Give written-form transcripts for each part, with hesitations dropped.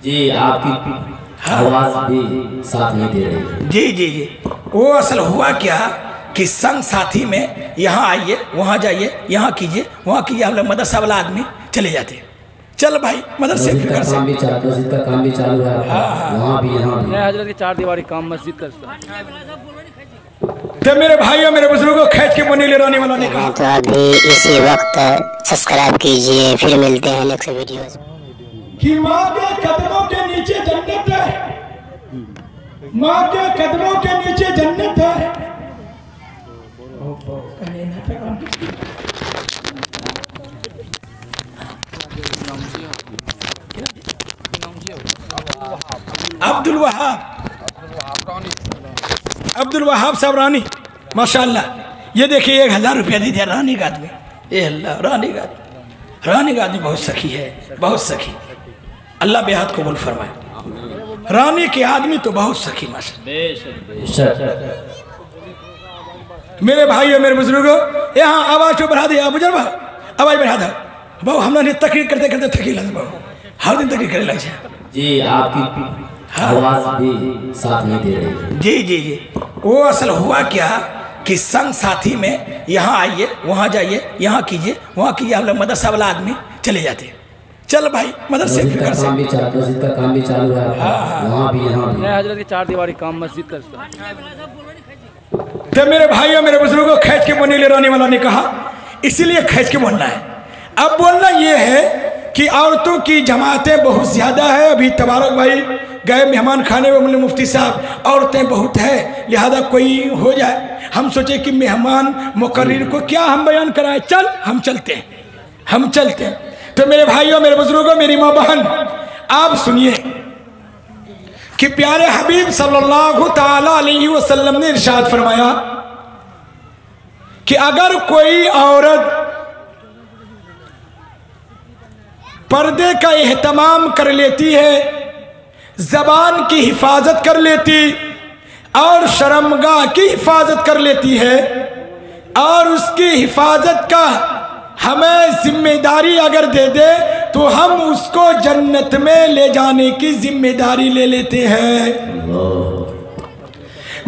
जी आपकी आवाज भी साथ नहीं दे रही। जी जी जी, वो असल हुआ क्या कि संग साथी में यहाँ आइए, वहाँ जाइए, यहाँ कीजिए, वहाँ कीजिए, हम लोग मदरसा वाला आदमी चले जाते। चल भाई मदरसे मस्जिद का काम भी चालू है। वहाँ भी यहाँ भी हजरत की 4 दीवारी काम मस्जिद का। तो मेरे भाई और मेरे बुजुर्गों खींच के बोनी ले रोने वालों ने कहा तो अभी इसी वक्त सब्सक्राइब कीजिए, फिर मिलते हैं नेक्स्ट वीडियो कि माँ के कदमों के नीचे जन्नत है, माँ के कदमों के नीचे जन्नत है। अब्दुल वहाब साहब रानी, माशाल्लाह। ये देखिए 1000 रुपया दे दिया रानी का आदमी। ये अल्लाह, रानी का आदमी बहुत सखी है, बहुत सखी। अल्लाह बेहद कबूल फरमाए। रानी के आदमी तो बहुत सखी माशाल्लाह। मेरे भाई और मेरे बुजुर्गों, यहाँ आवाज बढ़ा दिया बुजुर्ग, आवाज बढ़ा दो बहु। हम लोग तकरीर करते करते थकी लगे बहु, हर दिन तकरीर करे लग जाए। जी आपकी आवाज भी साथ नहीं दे रही। जी जी जी, वो असल हुआ क्या कि संग साथी में यहाँ आइए, वहाँ जाइए, यहाँ कीजिए, वहाँ कीजिए, हम लोग मदरसा वाला आदमी चले जाते। चल भाई मदरसे मस्जिद का काम भी चालू है। वहाँ भी यहाँ भी हजरत की 4 दीवारी काम मस्जिद का। तो मेरे भाई और मेरे बुजुर्गों खींच के बोनी ले रोने वालों ने कहा, इसीलिए खींच के बोलना है। अब बोलना ये है कि औरतों की जमातें बहुत ज़्यादा है। अभी तबारक भाई गए मेहमान खाने में, बोले मुफ्ती साहब औरतें बहुत है, लिहाजा कोई हो जाए। हम सोचे कि मेहमान मुकर्रिर को क्या हम बयान कराएं, चल हम चलते हैं। तो मेरे भाइयों, मेरे बुजुर्गों, मेरी माँ बहन, आप सुनिए कि प्यारे हबीब सल्लल्लाहु ताला अलैहि वसल्लम ने इरशाद फरमाया कि अगर कोई औरत पर्दे का एहतमाम कर लेती है, ज़बान की हिफाजत कर लेती और शर्मगाह की हिफाजत कर लेती है, और उसकी हिफाजत का हमें जिम्मेदारी अगर दे दे तो हम उसको जन्नत में ले जाने की जिम्मेदारी ले लेते हैं।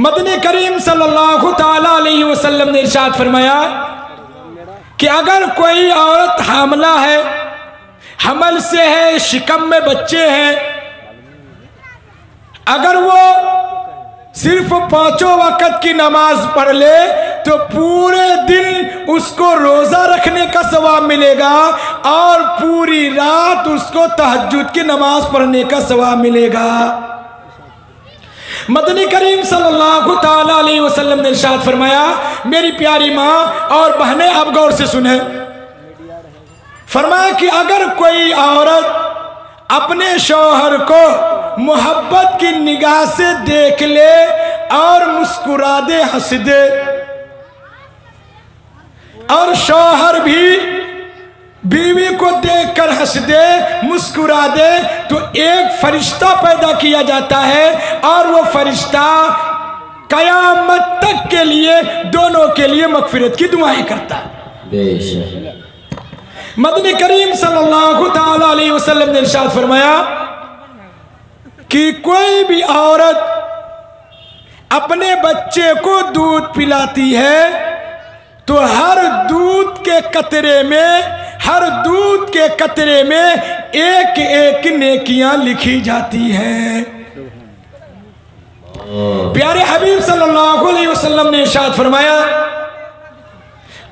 मदनी करीम सल्लल्लाहु ताला अलैहि वसल्लम ने इरशाद फरमाया कि अगर कोई औरत हामला है, हमल से है, शिकम में बच्चे हैं, अगर वो सिर्फ 5 वक्त की नमाज पढ़ ले तो पूरे दिन उसको रोजा रखने का सवाब मिलेगा और पूरी रात उसको तहज्जुद की नमाज पढ़ने का सवाब मिलेगा। मदनी करीम सल्लल्लाहु ताला अलैहि वसल्लम ने इरशाद फरमाया, मेरी प्यारी माँ और बहनें आप गौर से सुने, फरमाया कि अगर कोई औरत अपने शौहर को मोहब्बत की निगाह से देख ले और मुस्कुरा दे, हंस दे, और शौहर भी बीवी को देखकर हंस दे, मुस्कुरा दे, तो एक फरिश्ता पैदा किया जाता है और वो फरिश्ता कयामत तक के लिए दोनों के लिए मगफिरत की दुआएं करता है। मदनी करीम सल्लल्लाहु ताला अलैहि वसल्लम ने इरशाद फरमाया कि कोई भी औरत अपने बच्चे को दूध पिलाती है तो हर दूध के कतरे में एक एक नेकियां लिखी जाती हैं। प्यारे हबीब सल्लल्लाहु अलैहि वसल्लम ने इरशाद फरमाया,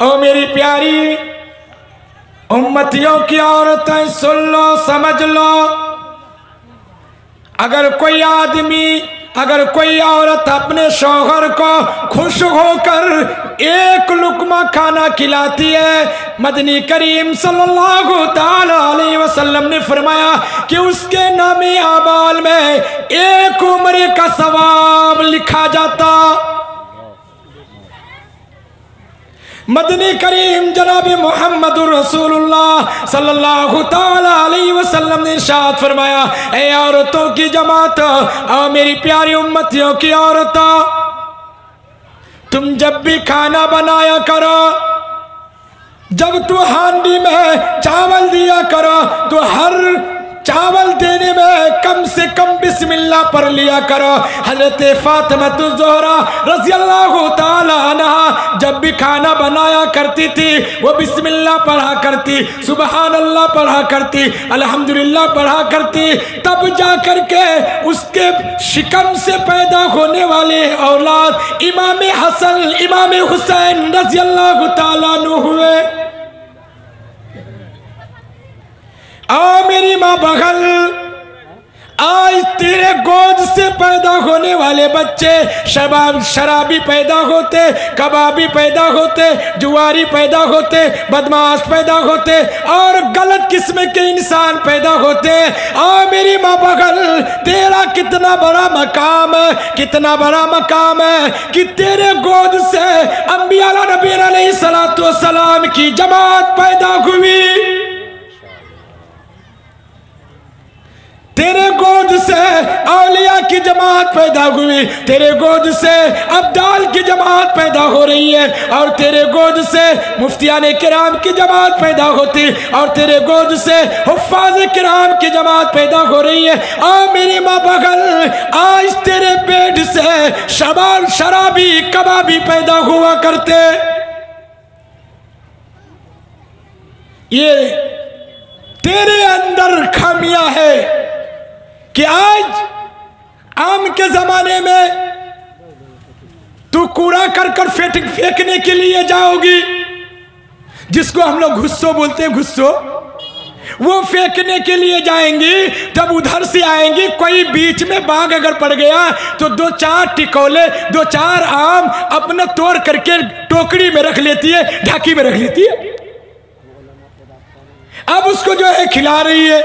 ओ मेरी प्यारी उम्मतियों की औरतें सुन लो, समझ लो, अगर कोई औरत अपने शौहर को खुश होकर एक लुकमा खाना खिलाती है, मदनी करीम सल्लल्लाहु ताला अलैहि वसल्लम ने फरमाया कि उसके नामे आमाल में एक उम्र का सवाब लिखा जाता। मदनी करीम जनाब मोहम्मदुर रसूलुल्लाह सल्लल्लाहु ताला अलैहि वसल्लम ने इरशाद फरमाया, ए औरतों की जमात और मेरी प्यारी उम्मतियों की औरतों, तुम जब भी खाना बनाया करो, जब तू हांडी में चावल दिया करो तो हर चावल देने में कम से कम बिस्मिल्लाह पढ़ लिया करो। हजरत फातिमा ज़ोहरा रज़ी अल्लाह ताला अन्हा जब भी खाना बनाया करती थी वो बिस्मिल्लाह पढ़ा करती, सुबहान अल्लाह पढ़ा करती, अल्हम्दुलिल्लाह पढ़ा करती। तब जा कर के उसके शिकम से पैदा होने वाले औलाद इमाम हसन इमाम हुसैन रज़ी अल्लाह ताला अन्हु हुए। मेरी माँ बगल, आज तेरे गोद से पैदा होने वाले बच्चे शराबी पैदा होते, कबाबी पैदा होते, जुआरी पैदा होते, बदमाश पैदा होते और गलत किस्म के इंसान पैदा होते। मेरी माँ बगल, तेरा कितना बड़ा मकाम है, कितना बड़ा मकाम है कि तेरे गोद से अंबिया नबी अलैहिस्सलातु वस्सलाम की जमात पैदा हुई। तेरे गोद से औलिया की जमात पैदा हुई, तेरे गोद से अब्दाल की जमात पैदा हो रही है और तेरे गोद से मुफ्तियाने किराम की जमात पैदा होती और तेरे गोद से हुफ्फाज़ किराम की जमात पैदा हो रही है। और मेरी माँ बगल, आज तेरे पेट से शराबी कबाबी पैदा हुआ करते। ये तेरे अंदर खामियां है कि आज आम के जमाने में तू कूड़ा कर कर फेंकने के लिए जाओगी, जिसको हम लोग गुस्सो बोलते हैं, गुस्सो, वो फेंकने के लिए जाएंगी। तब उधर से आएंगी, कोई बीच में बाग अगर पड़ गया तो दो चार टिकोले, दो चार आम अपना तोड़ करके टोकरी में रख लेती है, ढाकी में रख लेती है। अब उसको जो है खिला रही है,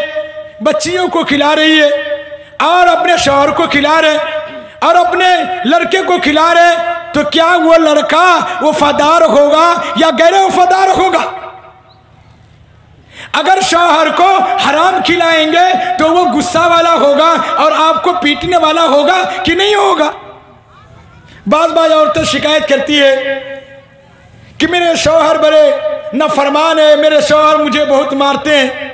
बच्चियों को खिला रही है और अपने शौहर को खिला रहे और अपने लड़के को खिला रहे। तो क्या वो लड़का वफादार होगा या गैर वफादार होगा? अगर शौहर को हराम खिलाएंगे तो वो गुस्सा वाला होगा और आपको पीटने वाला होगा कि नहीं होगा? बाज औरतें शिकायत करती है कि मेरे शौहर बड़े नाफरमान है, मेरे शौहर मुझे बहुत मारते हैं।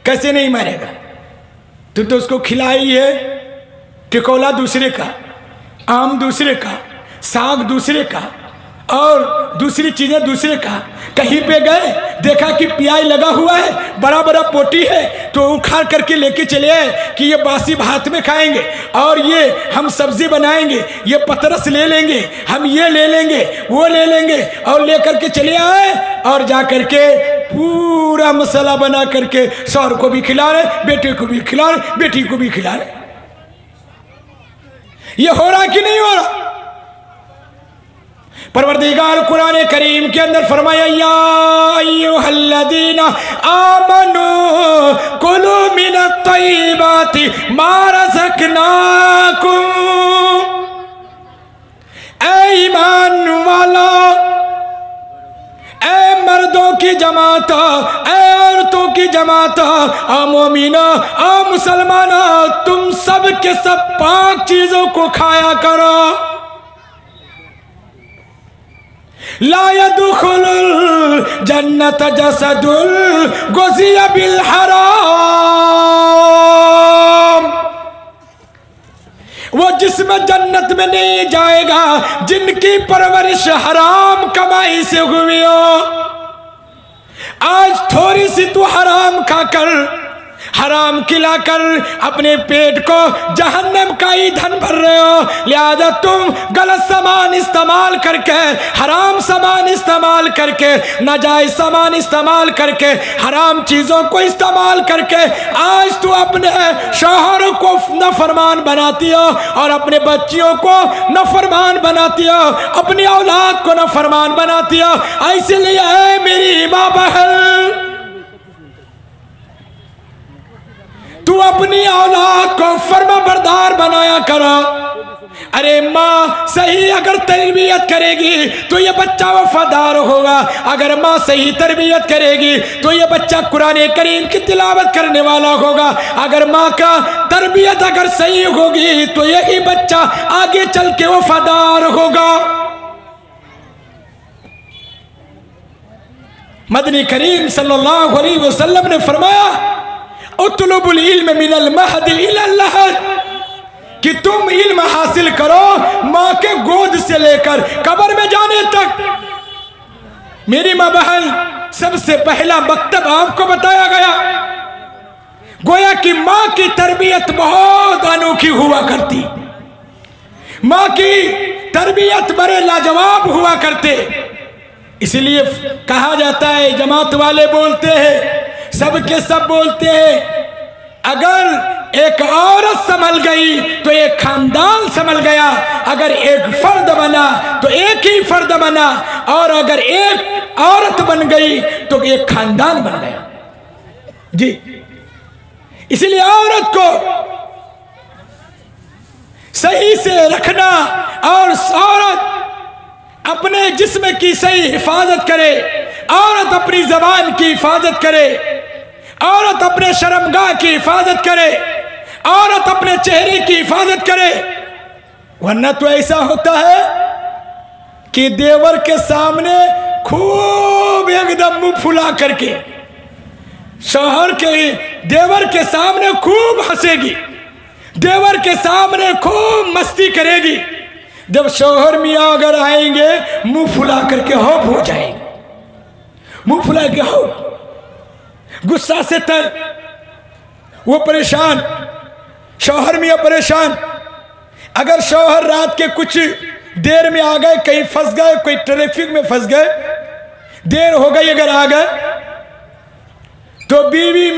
कैसे नहीं मारेगा? तू तो उसको खिलाई है, टिकोला दूसरे का, आम दूसरे का, साग दूसरे का और दूसरी चीजें दूसरे का। कहीं पे गए, देखा कि प्याज लगा हुआ है, बड़ा बड़ा पोटी है, तो उखाड़ करके लेके चले आए कि ये बासी भात में खाएंगे और ये हम सब्जी बनाएंगे, ये पतरस ले लेंगे, हम ये ले लेंगे, वो ले लेंगे और लेकर के चले आए और जा करके पूरा मसाला बना करके शौहर को भी खिला रहे, बेटे को भी खिला रहे, बेटी को भी खिला रहे। ये हो रहा कि नहीं हो रहा? परवरदिगार कुरान करीम के अंदर फरमाया, या अय्युहल्लज़ीना आमनू कुलू मिनत तय्यिबाति मा रज़क़नाकुम। ऐ ईमान वाला, ऐ मर्दों की जमात, ऐ औरतों की जमात, आ मोमिना, आ मुसलमाना, तुम सब के सब पाक चीजों को खाया करो। ला यदखुलुल जन्नत जसदुल गुज़िया बिल हराम। वो जिस्म जन्नत में नहीं जाएगा जिनकी परवरिश हराम कमाई से हुई हो। आज थोड़ी सी तू हराम खाकर, हराम खिलाकर अपने पेट को जहन्नम का ईंधन भर रहे हो। लिहाजा तुम गलत सामान इस्तेमाल करके, हराम सामान इस्तेमाल करके, नाजायज सामान इस्तेमाल करके, हराम चीजों को इस्तेमाल करके आज तू अपने शौहर को नाफरमान बनाती हो और अपने बच्चियों को नाफरमान बनाती हो, अपनी औलाद को नाफरमान बनाती हो। इसलिए है मेरी माँ बहन, तू अपनी औलाद को फर्माबरदार बनाया करो। अरे माँ सही अगर तरबियत करेगी तो ये बच्चा वफादार होगा। अगर माँ सही तरबियत करेगी तो ये बच्चा कुरान करीम की तिलावत करने वाला होगा। अगर माँ का तरबियत अगर सही होगी तो यही बच्चा आगे चल के वफादार होगा। मदनी करीम सल्लल्लाहु अलैहि वसल्लम ने फरमाया, उतलुबुल इल्म मिनल महद इलल लहद, कि तुम इल्म हासिल करो माँ के गोद से लेकर कब्र में जाने तक। मेरी माँ बहन, सबसे पहला मकतब आपको बताया गया। गोया कि माँ की तरबियत बहुत अनोखी हुआ करती, माँ की तरबियत बड़े लाजवाब हुआ करते। इसलिए कहा जाता है, जमात वाले बोलते हैं, सबके सब बोलते हैं, अगर एक औरत संभल गई तो एक खानदान संभल गया, अगर एक फर्द बना तो एक ही फर्द बना, और अगर एक औरत बन गई तो एक खानदान बन गया। जी, इसलिए औरत को सही से रखना, और औरत अपने जिस्म की सही हिफाजत करे, औरत अपनी जबान की हिफाजत करे, औरत अपने शर्मगाह की हिफाजत करे, औरत अपने चेहरे की हिफाजत करे। वरना तो ऐसा होता है कि देवर के सामने खूब एकदम मुंह फुला करके शौहर के देवर के सामने खूब हंसेगी, देवर के सामने खूब मस्ती करेगी। जब शौहर मियाँ अगर आएंगे मुंह फुला करके हॉप हो जाएंगे, मुंह फुला के हॉप, गुस्सा से तर, वो परेशान, शौहर मियाँ परेशान। अगर शौहर रात के कुछ देर में आ गए, कहीं फंस गए, कोई ट्रैफिक में फंस गए, देर हो गई अगर आ गए, तो बीवी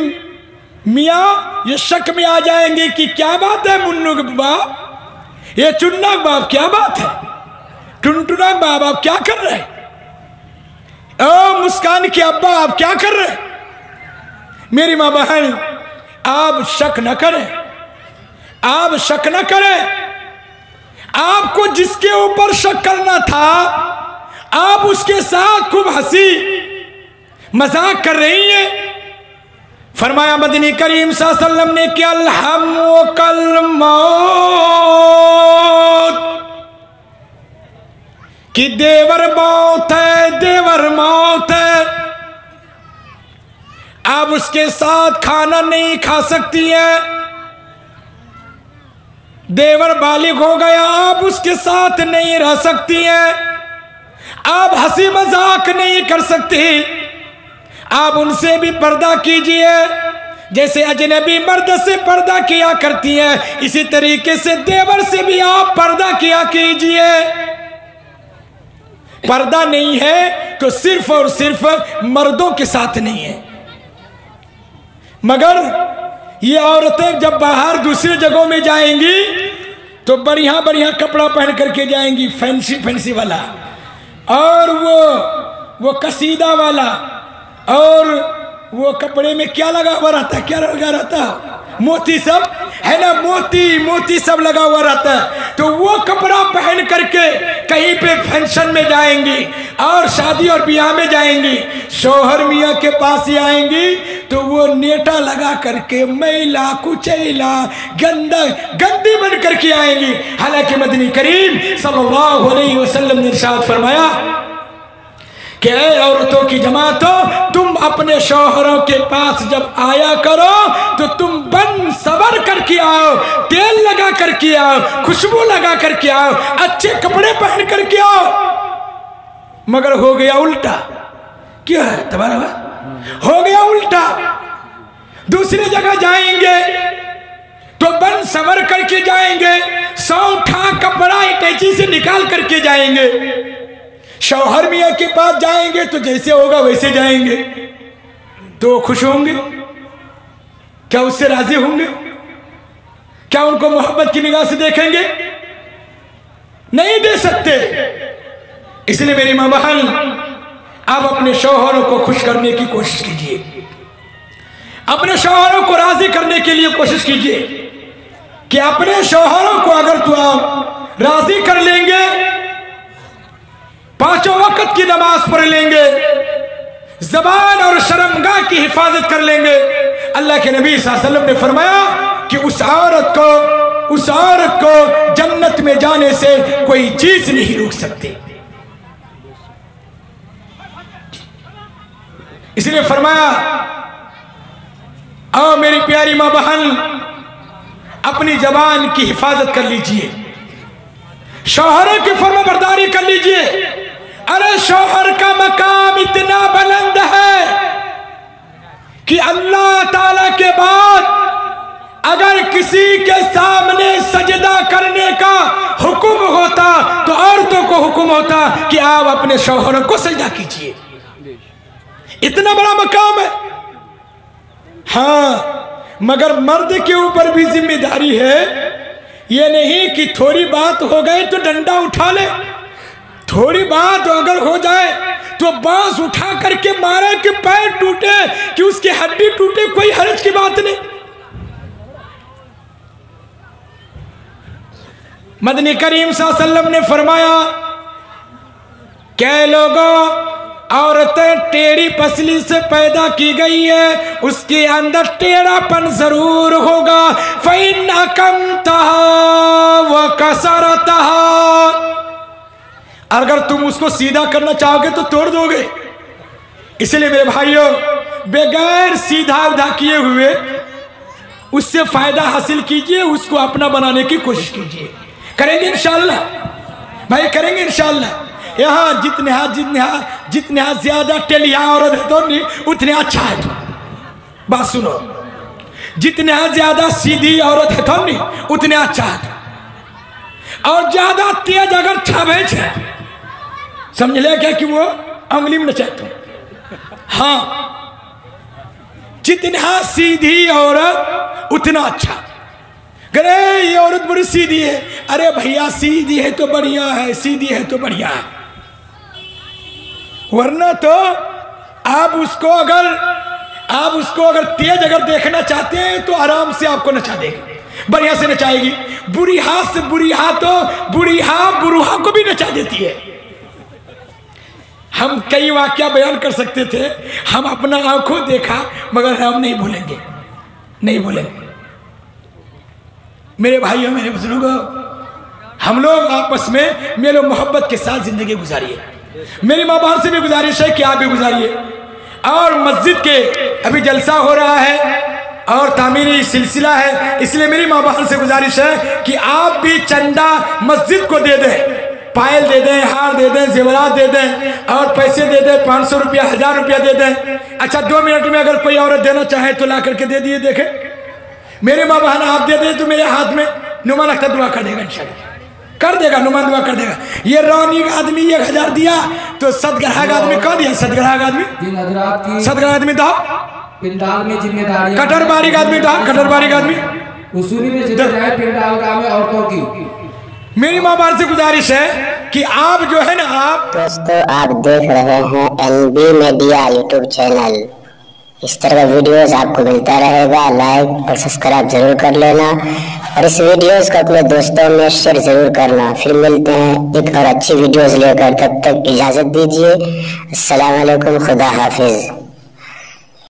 मियाँ ये शक में आ जाएंगे कि क्या बात है मुन्नू बाप, ये चुन्ना बाप क्या बात है, टुनटुना बाप आप क्या कर रहे हैं, ओ मुस्कान के अब्बा आप क्या कर रहे हैं। मेरी माँ बहन, आप शक न करें, आप शक न करें। आपको जिसके ऊपर शक करना था, आप उसके साथ खूब हंसी मजाक कर रही हैं। फरमाया मदनी करीम सल्लल्लाहु अलैहि वसल्लम ने कि अलहम्मु कल मौत, कि देवर मौत है, देवर मौत है। आप उसके साथ खाना नहीं खा सकती है। देवर बालिग हो गया, आप उसके साथ नहीं रह सकती हैं। आप हंसी मजाक नहीं कर सकती। आप उनसे भी पर्दा कीजिए, जैसे अजनबी मर्द से पर्दा किया करती हैं, इसी तरीके से देवर से भी आप पर्दा किया कीजिए। पर्दा नहीं है तो सिर्फ और सिर्फ मर्दों के साथ नहीं है। मगर ये औरतें जब बाहर दूसरी जगहों में जाएंगी तो बढ़िया बढ़िया कपड़ा पहन करके जाएंगी, फैंसी फैंसी वाला, और वो कसीदा वाला, और वो कपड़े में क्या लगा हुआ रहता है, क्या लगा रहता है, मोती सब है ना, मोती मोती सब लगा हुआ रहता है। तो वो कपड़ा पहन करके कहीं पे फंक्शन में जाएंगी और शादी और ब्याह में जाएंगी, शौहर मियाँ के पास ही आएंगी तो वो नेटा लगा करके मैला कुचैला गंदी बन करके आएंगी। हालांकि मदनी करीम सल्लल्लाहु अलैहि वसल्लम ने इरशाद फरमाया कि औरतों की जमातों, तुम अपने शौहरों के पास जब आया करो तो तुम बन सवर करके आओ, तेल लगा करके आओ, खुशबू लगा करके आओ, अच्छे कपड़े पहन करके आओ। मगर हो गया उल्टा। क्या है तुम्हारा, हो गया उल्टा। दूसरी जगह जाएंगे तो बन सवर करके जाएंगे, सौठा कपड़ा कैंची से निकाल करके जाएंगे। शौहर मियाँ के पास जाएंगे तो जैसे होगा वैसे जाएंगे, तो खुश होंगे क्या, उससे राजी होंगे क्या, उनको मोहब्बत की निगाह से देखेंगे, नहीं दे सकते। इसलिए मेरी माँ बहन, आप अपने शौहरों को खुश करने की कोशिश कीजिए, अपने शौहरों को राजी करने के लिए कोशिश कीजिए कि अपने शौहरों को अगर तो आप राजी कर लेंगे, पांचों वक्त की नमाज पढ़ लेंगे, जबान और शर्मगाह की हिफाजत कर लेंगे, अल्लाह के नबी सल्लल्लाहु अलैहि वसल्लम ने फरमाया कि उस औरत को जन्नत में जाने से कोई चीज नहीं रोक सकती। इसलिए फरमाया और मेरी प्यारी माँ बहन, अपनी जबान की हिफाजत कर लीजिए, शौहरों की फर्माबरदारी कर लीजिए। अरे शौहर का मकाम इतना बुलंद है कि अल्लाह ताला के बाद अगर किसी के सामने सजदा करने का हुक्म होता तो औरतों को हुक्म होता कि आप अपने शौहरों को सजदा कीजिए। इतना बड़ा मकाम है। हाँ, मगर मर्द के ऊपर भी जिम्मेदारी है। ये नहीं कि थोड़ी बात हो गई तो डंडा उठा ले, थोड़ी बात अगर हो जाए तो बांस उठा करके मारे कि पैर टूटे कि उसकी हड्डी टूटे, कोई हर्ज की बात नहीं। मदनी करीम सल्लल्लाहु अलैहि वसल्लम ने फरमाया, क्या लोगों, औरतें टेढ़ी पसली से पैदा की गई है, उसके अंदर टेढ़ापन जरूर होगा। फ़इन अकमतहा व कसरतहा, अगर तुम उसको सीधा करना चाहोगे तो तोड़ दोगे। इसलिए मेरे भाइयों, बगैर सीधा उधा किए हुए उससे फायदा हासिल कीजिए, उसको अपना बनाने की कोशिश कीजिए। करेंगे इंशाल्लाह भाई, करेंगे इंशाल्लाह। यहाँ जितने ज्यादा टेलिया औरत है तो नहीं उतने अच्छा है। तो बात सुनो, जितने ज्यादा सीधी औरत है तो नहीं उतने अच्छा है। और ज्यादा तेज अगर छावे है, समझ ले क्या कि वो अंगुली में नचाते हो। हाँ, जितना सीधी औरत उतना अच्छा। अरे ये औरत बड़ी सीधी है, अरे भैया सीधी है तो बढ़िया है, सीधी है तो बढ़िया है, वरना तो आप उसको अगर तेज अगर देखना चाहते हैं तो आराम से आपको नचा देगी, बढ़िया से नचाएगी। बुरी हाथ से बुरी हाथ तो बुरूहा को भी नचा देती है। हम कई वाक्या बयान कर सकते थे, हम अपना आंखों देखा, मगर हम नहीं भूलेंगे। मेरे भाइयों, मेरे बुजुर्गों, हम लोग आपस में मेलो मोहब्बत के साथ जिंदगी गुजारिए। मेरी माँ बहन से भी गुजारिश है कि आप भी गुजारिए। और मस्जिद के अभी जलसा हो रहा है और तामीरी सिलसिला है, इसलिए मेरी माँ बहन से गुजारिश है कि आप भी चंदा मस्जिद को दे दें, पायल दे दें, हार दे दें, जेवरात दे दें और पैसे दे दें, 500 रुपया, 1000 रुपया दे दें। अच्छा, 2 मिनट में अगर कोई औरत देना चाहे तो ला करके दे दिए। देखें मेरे माँ बहन, आप दे दें तो मेरे हाथ में नुमान अख्तर दुआ कर देगा, इंशाल्लाह कर देगा, नुमान दुआ कर देगा। ये रौनी का आदमी 1000 दिया तो सदग्राह का आदमी कौन दिया? सदग्राह का आदमी, सदग्राह आदमी था, पिंडाल में जिम्मेदारी, कटरबारी का आदमी था, कटरबारी का आदमी, उसूली में जिम्मेदारी पिंडाल का में औरतों की। मेरी माँ बाप से गुजारिश है कि आप जो है ना, आप दोस्तों आप देख रहे हैं NB मीडिया यूट्यूब चैनल। इस तरह का वीडियोस आपको मिलता रहेगा। लाइक और सब्सक्राइब जरूर कर लेना और इस वीडियोस को अपने दोस्तों में शेयर जरूर करना। फिर मिलते हैं एक और अच्छी वीडियोस लेकर, तब तक इजाज़त दीजिए। अस्सलाम वालेकुम, खुदा हाफिज।